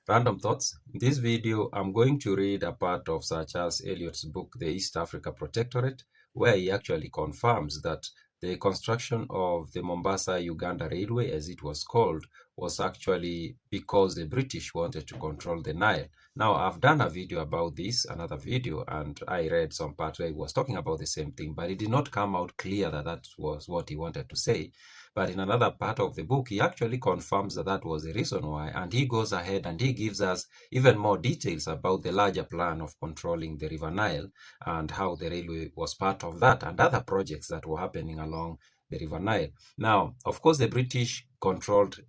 Random thoughts. In this video, I'm going to read a part of Sir Charles Eliot's book, The East Africa Protectorate, where he actually confirms that the construction of the Mombasa-Uganda Railway, as it was called, was actually because the British wanted to control the Nile. Now, I've done a video about this, another video, and I read some part where he was talking about the same thing, but it did not come out clear that that was what he wanted to say. But in another part of the book, he actually confirms that that was the reason why, and he goes ahead and he gives us even more details about the larger plan of controlling the River Nile and how the railway was part of that and other projects that were happening along the River Nile. Now, of course, the British controlled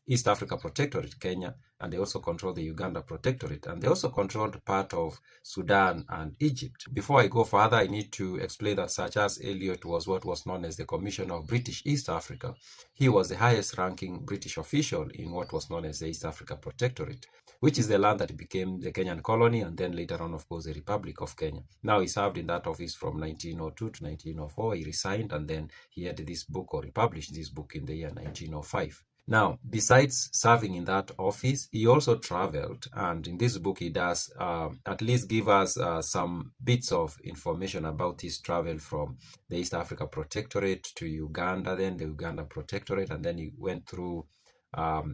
East Africa Protectorate, Kenya, and they also controlled the Uganda Protectorate, and they also controlled part of Sudan and Egypt. Before I go further, I need to explain that Sir Charles Eliot was what was known as the Commissioner of British East Africa. He was the highest ranking British official in what was known as the East Africa Protectorate, which is the land that became the Kenyan colony and then later on, of course, the Republic of Kenya. Now, he served in that office from 1902 to 1904. He resigned and then he had this book, or he published this book in the year 1905. Now, besides serving in that office, he also traveled, and in this book he does at least give us some bits of information about his travel from the East Africa Protectorate to Uganda, then the Uganda Protectorate, and then he went through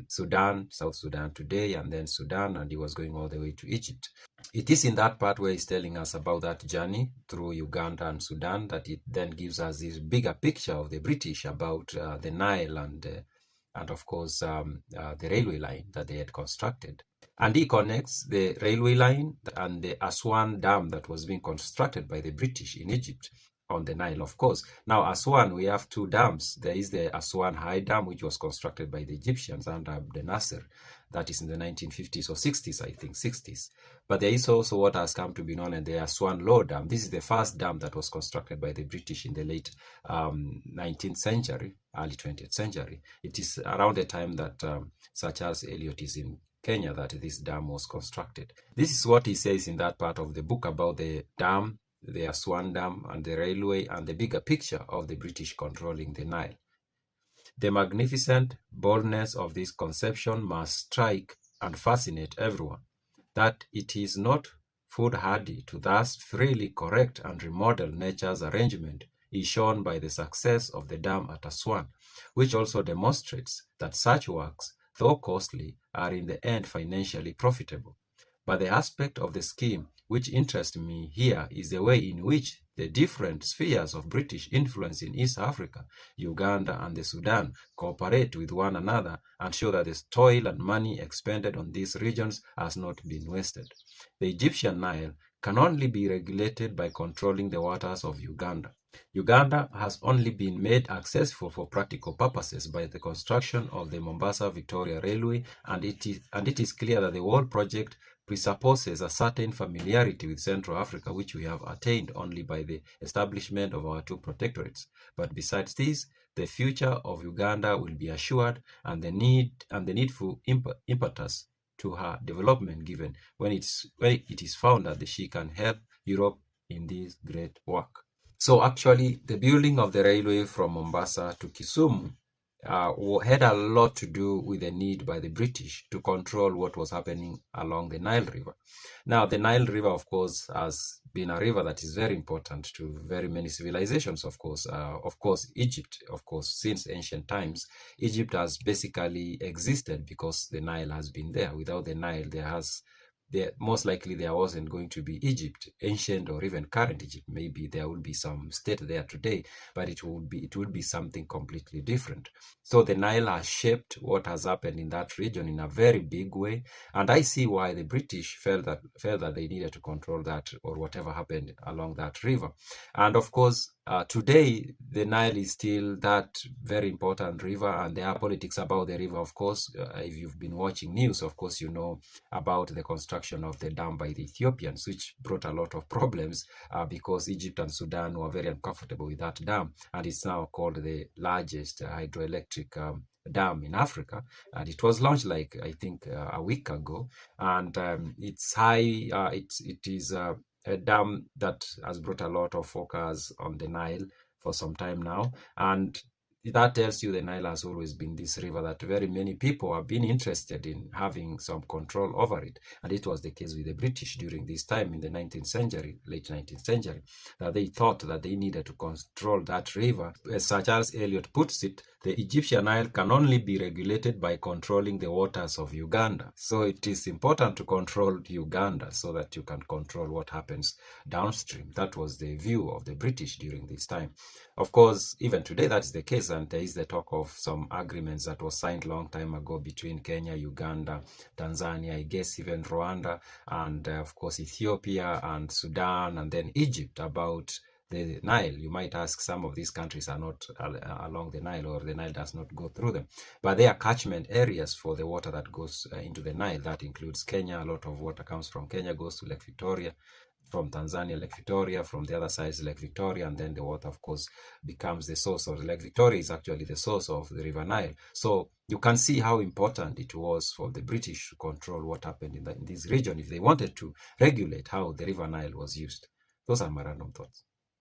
Sudan, South Sudan today, and then Sudan, and he was going all the way to Egypt. It is in that part where he's telling us about that journey through Uganda and Sudan that it then gives us this bigger picture of the British about the Nile and of course the railway line that they had constructed. And he connects the railway line and the Aswan Dam that was being constructed by the British in Egypt on the Nile, of course. Now, Aswan, we have two dams. There is the Aswan High Dam, which was constructed by the Egyptians under Abdel Nasser. That is in the 1950s or 60s, I think, 60s. But there is also what has come to be known as the Aswan Low Dam. This is the first dam that was constructed by the British in the late 19th century, early 20th century. It is around the time that Sir Charles Eliot is in Kenya that this dam was constructed. This is what he says in that part of the book about the dam, the Aswan Dam, and the railway, and the bigger picture of the British controlling the Nile. The magnificent boldness of this conception must strike and fascinate everyone. That it is not foolhardy to thus freely correct and remodel nature's arrangement is shown by the success of the dam at Aswan, which also demonstrates that such works, though costly, are in the end financially profitable. But the aspect of the scheme which interests me here is the way in which the different spheres of British influence in East Africa, Uganda, and the Sudan cooperate with one another and show that the toil and money expended on these regions has not been wasted. The Egyptian Nile can only be regulated by controlling the waters of Uganda. Uganda has only been made accessible for practical purposes by the construction of the Mombasa-Victoria Railway, and it is clear that the whole project presupposes a certain familiarity with Central Africa, which we have attained only by the establishment of our two protectorates. But besides this, the future of Uganda will be assured, and the needful impetus to her development given when it is found that she can help Europe in this great work. So actually, the building of the railway from Mombasa to Kisumu had a lot to do with the need by the British to control what was happening along the Nile River. Now, the Nile River, of course, has been a river that is very important to very many civilizations, of course. Egypt, of course, since ancient times, Egypt has basically existed because the Nile has been there. Without the Nile, most likely there wasn't going to be Egypt, ancient or even current Egypt. Maybe there will be some state there today, but it would be something completely different. So the Nile has shaped what has happened in that region in a very big way, and I see why the British felt that they needed to control that or whatever happened along that river. And of course, today the Nile is still that very important river, and there are politics about the river. Of course, if you've been watching news, of course you know about the construction of the dam by the Ethiopians, which brought a lot of problems because Egypt and Sudan were very uncomfortable with that dam, and it's now called the largest hydroelectric dam in Africa, and it was launched like I think a week ago, and it's high. It is a dam that has brought a lot of focus on the Nile for some time now, and that tells you the Nile has always been this river that very many people have been interested in having some control over it. And it was the case with the British during this time in the 19th century, late 19th century, that they thought that they needed to control that river. As Sir Charles Eliot puts it, the Egyptian Nile can only be regulated by controlling the waters of Uganda. So it is important to control Uganda so that you can control what happens downstream. That was the view of the British during this time. Of course, even today that's the case, and there is the talk of some agreements that was signed long time ago between Kenya, Uganda, Tanzania, I guess even Rwanda, and of course Ethiopia and Sudan, and then Egypt about the Nile. You might ask, some of these countries are not along the Nile, or the Nile does not go through them, but they are catchment areas for the water that goes into the Nile. That includes Kenya. A lot of water comes from Kenya, goes to Lake Victoria. From Tanzania, Lake Victoria. From the other side is Lake Victoria, and then the water, of course, becomes the source of Lake Victoria. Is actually the source of the River Nile. So you can see how important it was for the British to control what happened in this region if they wanted to regulate how the River Nile was used. Those are my random thoughts.